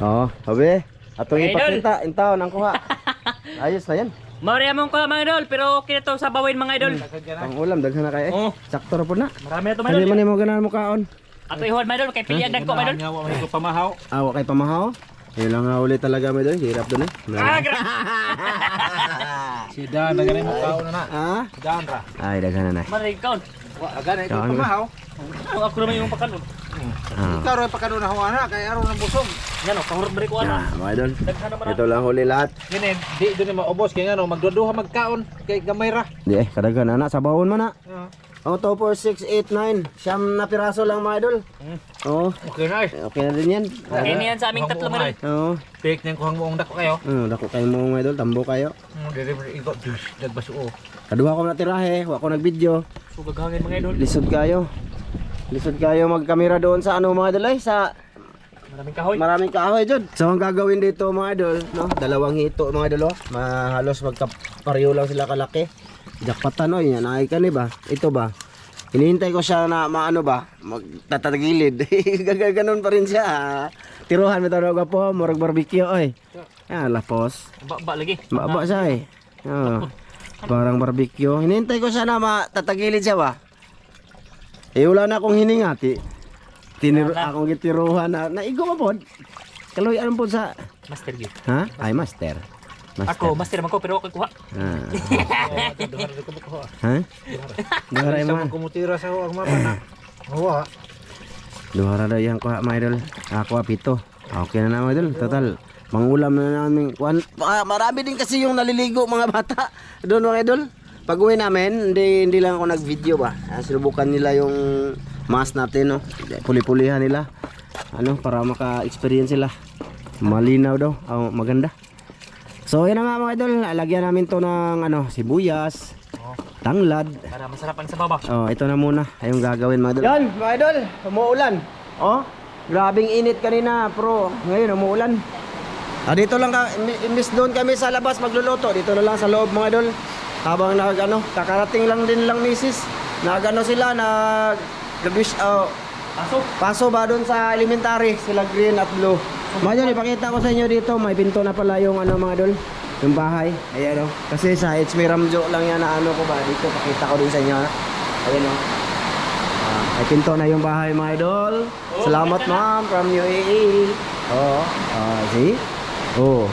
Oo, sabi. Atong Idol. ipakita, intaw nang kuha. Ayos na yan. Maria mong ka mga idol, pero okay na to sa bawin mga idol. Pang ulam, daghan na kayo eh. Oo. Sakto ra po na. Marami na to mga Sabi idol. man mo ganahan mo kaon. Ato ihon mga idol, kay pilihan dagko mga idol. Awa kay pamahaw. Yun lang nga uli talaga mo doon. Hirap doon eh. Si Dan na ganun mo kaon na. Ah? Dan ra. Ay, daghan na na. Marig kaon. Wa agad ito Kaon ba? pamahaw. Ako naman yung pakanon. Ah. Ikaw ro pakano na hawana kay aron ng busog. Yan o, kahurot balik ko ano. Ah, mga idol. Daghan naman Ito lang huli lahat. Kini di doon maubos kay ngano magduduha magkaon kay gamay ra. Di eh, kadaghan na sa bawon man na. Ah, Ang 2, 4, 6, 8, 9. Siyam na piraso lang mga idol. Oo. Okay na. Okay na din yan. Okay niyan sa aming tatlo mga idol. Oo. Fake nang kuhang moong dako kayo. Dako kayo mo mga idol. Tambo kayo. Delivery igo dagbasuo. Kaduha ko na tirahe. Wa ko nag-video. So gaghangin mga idol. Lisod kayo. Lisod kayo magkamera doon sa ano mga idol ay sa Maraming kahoy. maraming kahoy dyan. So ang gagawin dito mga idol, no? Dalawang hito mga idol, oh. Halos magkapareho lang sila kalaki. Jakpatan no, yan ay kani ba? Ito ba? Hinihintay ko siya na maano ba, magtatagilid. Gaganon pa rin siya. Tiruhan mo tawag po, murag barbecue oy. Yan lapos. Ba lagi. Baba siya eh. Oh. Parang barbecue. Hinihintay ko siya na matatagilid siya ba? Eh wala na akong hininga akong gitiruhan na naigo mo pod. Kaloy anong pod sa Master G. ha? Ay master. Ako, master naman ko pero ako kuha. Ah. Duhar ko ko. Ha? Duhara Sa mo. kumutira sa ang mapa na. Wa. Duhara daw yan kuha mga idol. Ako pito. Okay na na mga idol. Total. Mangulam na namin. Marami din kasi yung naliligo mga bata. Doon mga idol. Pag uwi namin, hindi lang ako nag-video ba. Sinubukan nila yung mask natin, no. Puli-pulihan nila. Ano, para maka-experience sila. Malinaw daw. Maganda. So, yan na nga mga idol. Lagyan namin to ng ano, sibuyas, tanglad. Para masarap ang sabaw ba. Oh, ito na muna. Ayong gagawin mga idol. Yan, mga idol. Umuulan. Oh, grabing init kanina, pro. Ngayon, umuulan. Dito lang imbis doon kami sa labas magluluto. Dito na lang sa loob mga idol. Habang kakarating lang din lang misis. Sila, paso ba doon sa elementary, sila green at blue. Mga idol, ipakita ko sa inyo dito, may pinto na pala yung ano mga idol, yung bahay. Ayan o. Kasi sa HP Ramjo lang yan na ano ko ba, dito pakita ko din sa inyo. Ayan o. May pinto na yung bahay mga idol. Salamat ma'am from UAE. Oo. See? Oo.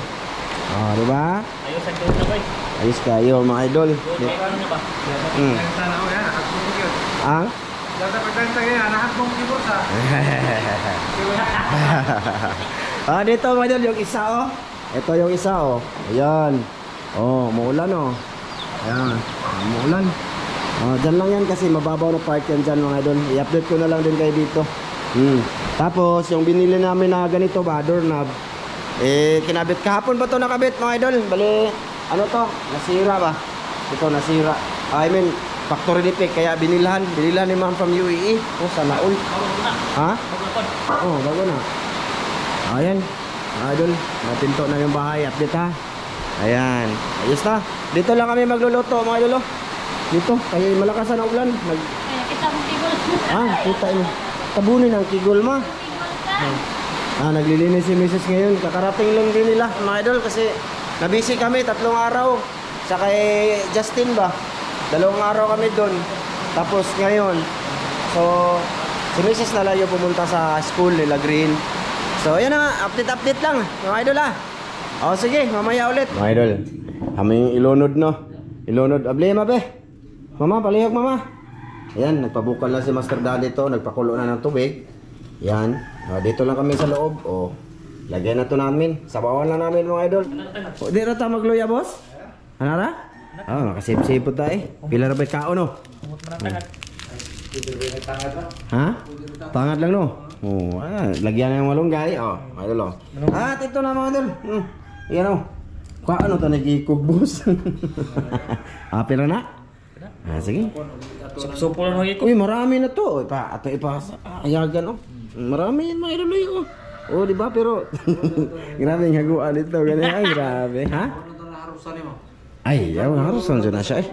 Diba? Ayos ang doon na boy. Ayos kayo mga idol. Ano niya ba? Sana o yan, akong yun. Ah? Dada pagkanta yan, anak mong kibot sa. Dito mga idol, yung isa oh. Ito yung isa oh. Ayan. Oh, muulan oh. Ayan. Muulan. Dyan lang yan kasi mababaw na part yan dyan mga idol. I-update ko na lang din kayo dito. Tapos yung binili namin na ganito ba, doorknob. Kinabit kahapon ba to nakabit mga idol? Bali, ano to? Nasira ba? Ito nasira. I mean, factory defect kaya binilahan ni ma'am from UAE. Oh, sana all. Ha? Oh, bago na. Ayan. Idol, napinto na yung bahay. Update ha. Ayan. Ayos na. Dito lang kami magluluto mga idol. Dito, kaya malakas na ulan. Kita mo tigol. Kita mo. Tabunin ang kigol ma. Naglilinis si Mrs. ngayon. Kakarating lang din nila mga idol kasi nabisi kami 3 araw. Sa kay Justin ba? 2 araw kami doon. Tapos ngayon, so si Mrs. na lang yung pumunta sa school nila Green. So ayan na, update lang mga idol ha. Sige, mamaya ulit. Mga idol, kami yung ilunod no. Ilunod, ablema be. Mama, palihog mama. Ayan, nagpabukal na si Master Daddy to, nagpakulo na ng tubig. Yan, dito lang kami sa loob. Lagyan na to namin. Sabawan lang namin mga idol. Di na tayo magluya boss? Ano ra? Nakasip-sip po tayo. Pila na ba kao no? Ha? Tangad lang no? Lagyan na yung malunggay. Idol ito na mga idol. Yan o. Ano to nagikog boss? Pila na? Sige. Supo lang hoy ko. Uy, marami na to. Ayagan marami yan mga idol. Di ba? Pero grabe yung haguan ito. Ganyan, grabe. Ha? Ay, harusan dyan na siya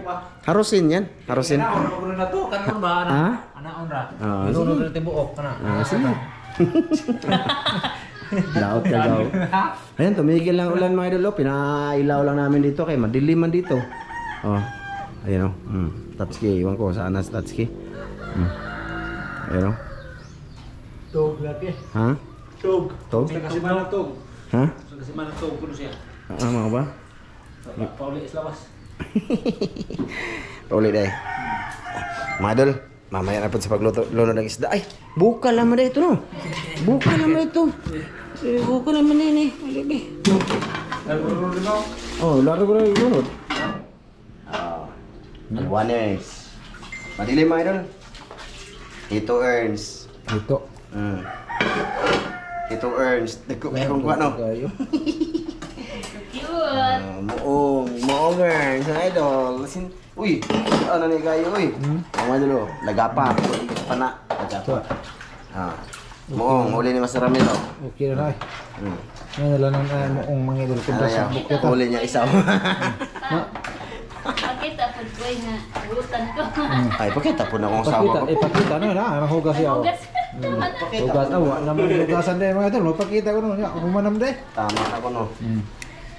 Harusin yan. Harusin. Ano na to? Kanon ba? Ha? Anaon ra. Sige. Ano na tibuok kana. Sige. Daot ka daw. Ayan, tumigil lang ulan mga idol. Pinailaw lang namin dito kay madilim man dito. Oh. Ayan oh. Tatsuki, iwan ko saan na si Tatsuki. Ayan oh. Tog lagi. Ha? Tog. Tog? Kasi man tog. Ha? Kasi man tog kuno siya. Mga ba? Pauli islawas. Paulit eh. Mga idol, mamaya na po sa pagluto ng isda. Ay, buka naman na ito no. Buka naman ito. Buka naman din eh. Oh, laro ko na yung lunod. One earns. Madilim mga idol. Ito earns. Ito. Ito earns. Kung kuha no. Moong earns. Idol. Uy, ano ni kayo uy? Mga idol oh. Lagapa. Pana. Lagapa. Moong, huli ni Master Ramiro. Okay na ay. Ngayon lang ang moong mga idol ko sa bukit. Huli niya isa. Pakita po ko nga utan ko. Ay, pakita po na kung asawa ko. Ipakita na yun ha. Hugas siya. Hugas. Hugas awa naman hugasan din mga idol. Magpakita ko nun. Humanam din. Tama na ko no.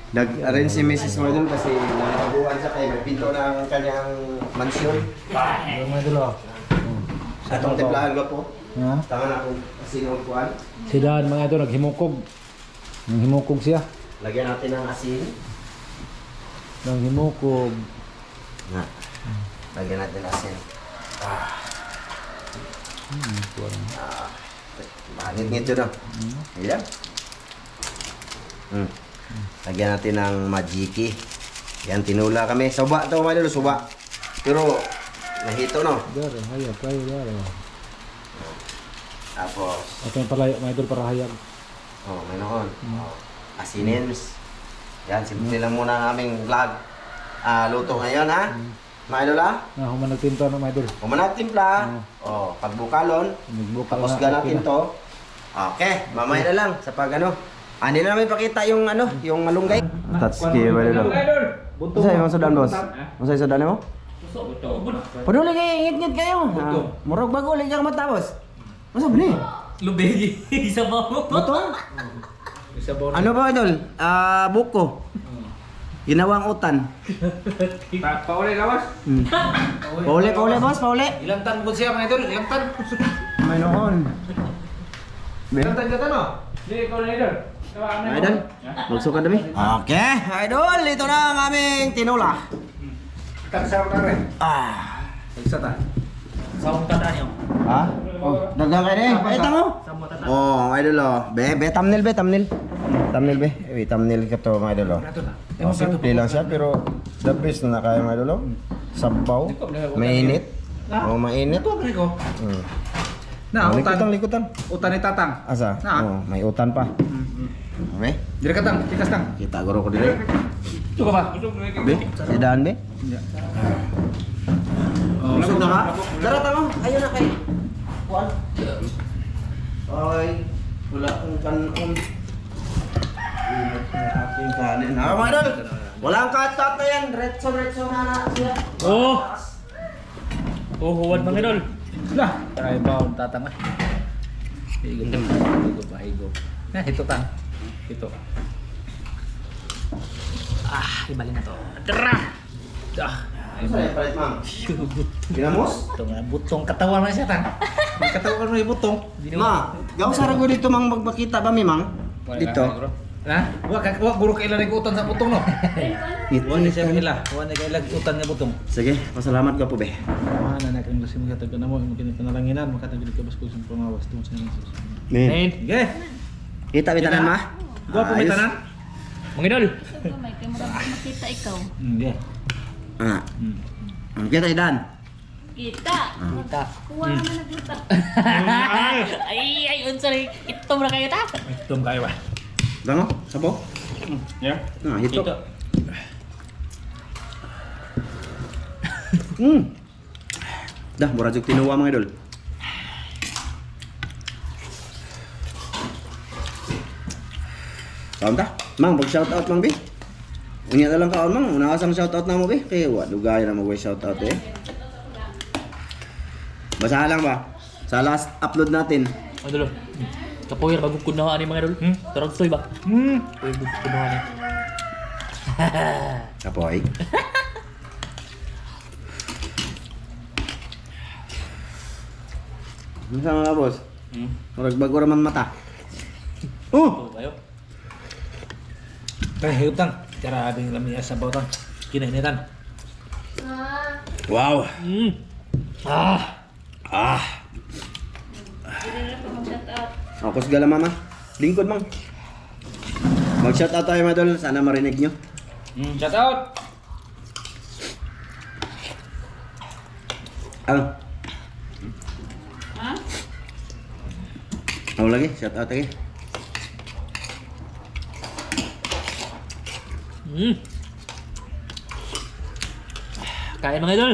Nag-arrange si Mrs. Model kasi nakabuhan siya kay may pinto ng kanyang mansyon. Mga idol oh. Atong timplahan ko po. Ha? Tama na kung sino ang kuhan. Si Dan mga idol naghimukog. Naghimukog siya. Lagyan natin ng asin. Naghimukog. Na. Lagyan natin ng asin. Mahangit-ngit yun ah. Ayan. Lagyan natin ng majiki. Yan, tinula kami. Suba ito mga idol, suba. Pero, nahito no. Daro, hayag kayo daro. Tapos, Ito yung palayo mga idol para hayag. oh, may noon. Asinins. Yan, simple lang muna ang aming vlog. Luto ngayon ha. Mga idol ha. Human nagtinto na mga idol. Kumanat timpla. Oh, pagbukalon. Nagbukal Tapos na, ganatin okay na. to. Okay, mamaya na lang sa pag ano. Hindi na namin pakita yung ano, yung malunggay. Tatsuki ba nila? Sa yung sudan boss. Ano sa sudan mo? Paduli kayo, ingit-ngit kayo. Murag bago ulit kang matapos. Ano sabi ni? Lubegi. Isa ba mo? Butong? Ano ba idol? Buko. Ginawang utan. Pauli lawas. Pauli boss, pauli. Ilang tan po siya mga idol? Ilang tan? May noon. Ilang tan ka tan o? Hindi, ikaw na idol. Idol, magsukan kami. Okay, idol, ito na ang aming tinula. Tagsaw na rin. Tagsa ta. Sa mong tandaan niyo. Ha? Oh, dagang kayo eh. Ito mo. Sa mong tandaan. Oh, idol oh. Thumbnail thumbnail. Thumbnail be. Thumbnail ka to mga idol oh. Oh, simple lang siya pero the best na kaya mga idol oh. Sabaw, mainit. Oh, mainit. Ito ko. Na, Likutan. Utan ni Tatang. Asa? Na. Oh, may utan pa. Okay? Dire ka tang, tikas tang. Kita guro ko dili. Ito ka ba? Be, sidaan be. Oh, Lusog na ka? Tara tama. Ayun na kay. Kuan. Ay, wala akong kanon. Ingat na aking kanin. Mga idol, walang cut-cut na yan. Retso na siya. Oh! Oh, huwad mga idol. Lah, tayo ba ang Tatang ah? Higo. Ito tang. Ito. Ibalik na to. Tara! Ano sa'yo, palit ma'am? Ginamos? Ito nga, butong katawan na siya tang. Katawan mo yung butong. Ma, gaw sa rago dito mang magpakita ba mi mang? Dito. Ha? Wag guro kailan igutan sa butong no. Wala ni siya ila. Wala ni kailan igutan nga butong. Sige, pasalamat ka po be. Mana na kang kasi magataga na mo, mungkin panalanginan, makatagil ka basko sa pamawas tungod sa nang sus. Nen. Sige. Kita bitanan ma. Gwa po may tanan. Mga idol. May kamera makita ikaw. Sige. Kita idan. Kita. Kita. Kuha na nagluta. Ay, unsay. Ito mo na kayo ta. Itom kayo ba? Dango, sabo. Yeah. Hito. Ito. Dah, mura jug tinuwa mga idol. Kaon ta? Mang, mag-shout out mang be. Unya na lang kaon mang, una ka sang shout out na mo be. Kaya wa dugay na mo shout out eh. Basa lang ba? Sa last upload natin. Idol. Kapoy bagong kunahan ni mga idol. Tarang soy ba? Kapoy bagong kunahan ni. Kapoy. Ano sa mga boss? Murag bago raman mata. Oh! Ito kayo. Kaya hiyop tang. Cara abing lamia sa bawtang. Kinainitan. Wow! Ah! Hindi na pa mag-shout out. Ako sigala mama. Lingkod mang. Mag-shout out tayo mga idol. Sana marinig nyo. Shout out. Ang. Ha? Ako lagi. Shout out lagi. Kain mga idol.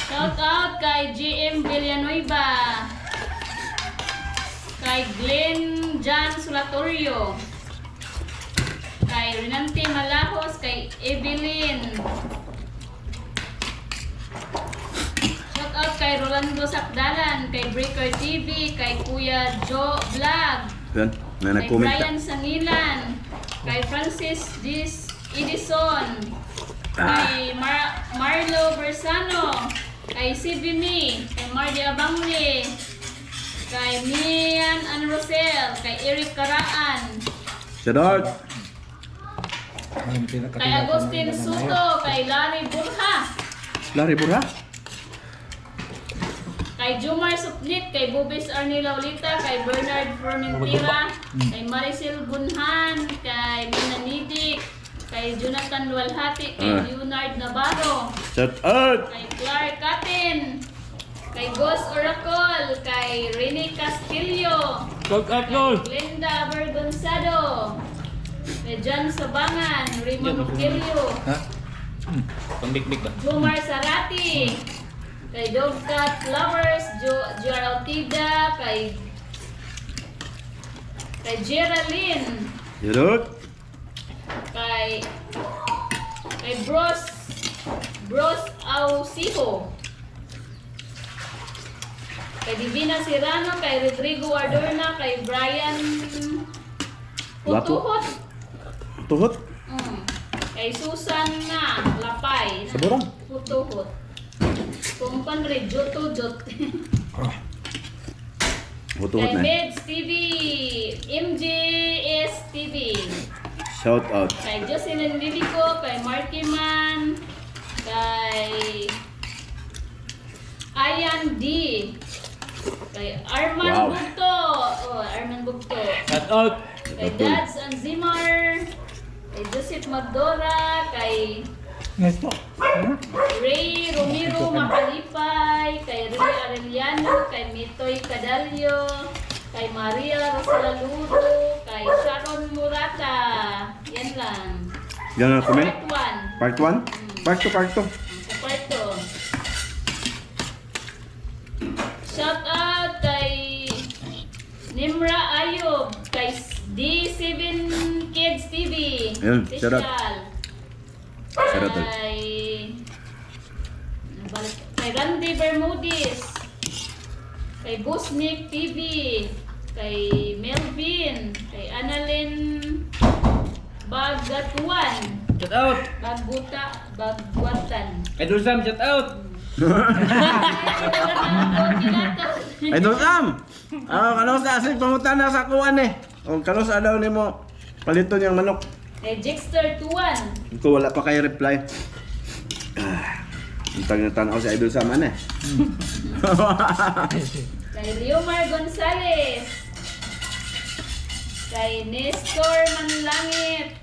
Shout out kay GM Villanueva. Kay Glenn Jan Sulatorio. Kay Renante Malajos, kay Evelyn. Shout out kay Rolando Sakdalan, kay Breaker TV, kay Kuya Joe Vlog, Yan. May kay nag-comment Brian Sangilan, kay Francis Edison, kay Marlo Bersano, kay Sibimi, kay Mardi Abangli, kay Mian Ann Rosel, kay Eric Karaan, Shout out. kay Agustin Suto, kay Larry Burha, Lari Burha. kay Jumar Suplit, kay Bubis Arnila Ulita, kay Bernard Formentira, kay Maricel Bunhan, kay Mina Nidik, kay Jonathan Lualhati, kay Leonard Navarro, Shout out. kay Clark Catin, kay Ghost Oracle, kay Rene Castillo, Shout out kay yun. Glenda Bergonzado, kay John Sabangan, Raymond Oquilio, Ha? Pangdikdik ba? Jomar Sarati, kay Dogcat Flowers, Joar Altida, kay Geraldine, Shout out. kay Bros Ausiho, kay Divina Serrano, kay Rodrigo Ardorna, kay Brian Guwapo. Putuhot, Tuhot. kay Susan na Lapay, Saburang. Putuhot, Kumpan Jot. Tuhot Kay na. Meds TV, MJS TV, Shout out. kay Jocelyn Lilico, kay Marky Man, kay Ayan D, kay Arman Wow. Bugto, Arman Bugto, Shout out. kay Dads Anzimar, kay Joseph Magdora, kay Ray Romero Macalipay, kay Ray Arellano, kay Mitoy Cadallo, kay Maria Rosala Luro, kay Sharon Murata. Yan lang. Yan ang comment. Part 1. Part 1? Part 2, part 2. Sa part 2. Shout out kay Nimra Ayub, kay D7 Kids TV. Ayun, shout out. Official. Shout out. Kay Randy Bermudez, kay Busnik TV, kay Melvin, kay Annalyn Bagatuan, Shout out. Bagwatan. Idol Sam, shout out. Idol Sam! Kanos na asig pangutan na sa kuwan eh. O kanos daw ni mo paliton yung manok. Kay Jexter Tuan, Kung wala pa kayo reply. Intang na tanaw si Idol Sam ano eh. kay Leomar Gonzalez, kay Nestor Manlangit,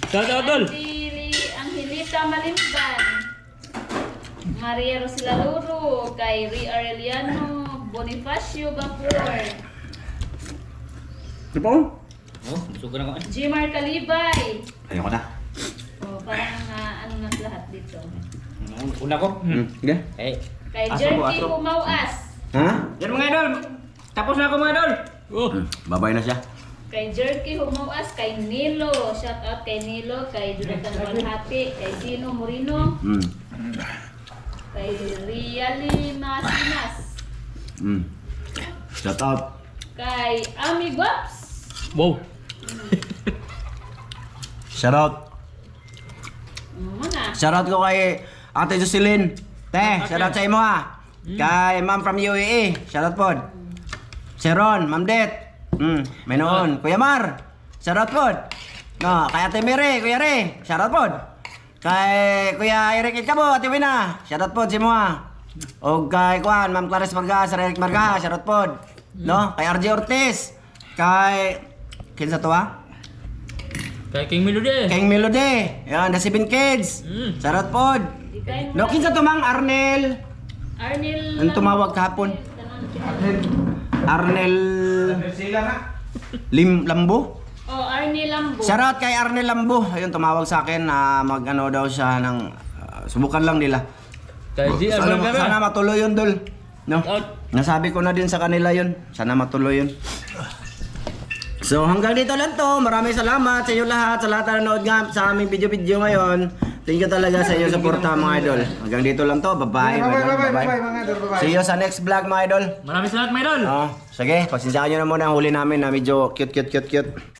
Shout out tol. Angelita Malimban, Maria Rosila Luro, kay Ri Arellano, Bonifacio Bapur, Ito po? Oh, suka na ko. Jimar Kalibay. Ayoko na. Parang ano na lahat dito. Una ko. Okay. Eh. Kay Aso Jerky po, aso. Humawas, Ha? Yan mga idol. Tapos na ako mga idol. Oh. Babay na siya. kay Jerky Humawas, kay Nilo, shout out kay Nilo, kay Jonathan Walhati, kay Dino Moreno, kay Riali Masinas, Shout out. Kay Ami Guaps. Wow. Shout out. Muna. Shout out ko kay Ate Jocelyn. Te, shout out sa imo ha. Kay Ma'am from UAE. Shout out pod. Si Ron, Ma'am Det. May noon. Kuya Mar. Shout out pod. No, kay Ate Mary, Kuya Re. Shout out pod. Kay Kuya Eric Ikabo, Ate Wina. Shout out pod si mo ha. O kay Kuan, Ma'am Clarice Marga, Sir Eric Marga. Shout out pod. No, kay RJ Ortiz. Kay kinsa to ha? Kay King Melody. King Melody. Yan, the 7 kids. Shout out pod. Ikain No, kinsa to mang Arnel. Arnel. Ang tumawag kahapon. Arnel Sila na. Lambo. Oh, Arnel Lambo. Shoutout kay Arnel Lambo. Ayun, tumawag sa akin na mag-ano daw siya ng subukan lang nila. Kay GR Sana, Vergara. sana matuloy yun, Dol. No? Out. Nasabi ko na din sa kanila yun. Sana matuloy yun. So hanggang dito lang to. Maraming salamat sa inyo lahat. Sa lahat na nanood nga sa aming video-video ngayon. Thank you talaga sa inyo suporta mga idol. Hanggang dito lang to. Bye-bye. Bye-bye mga idol. Bye-bye. See you sa next vlog mga idol. Maraming salamat, my idol. Oh, sige, pagsensyahan nyo na muna ang huli namin na medyo cute.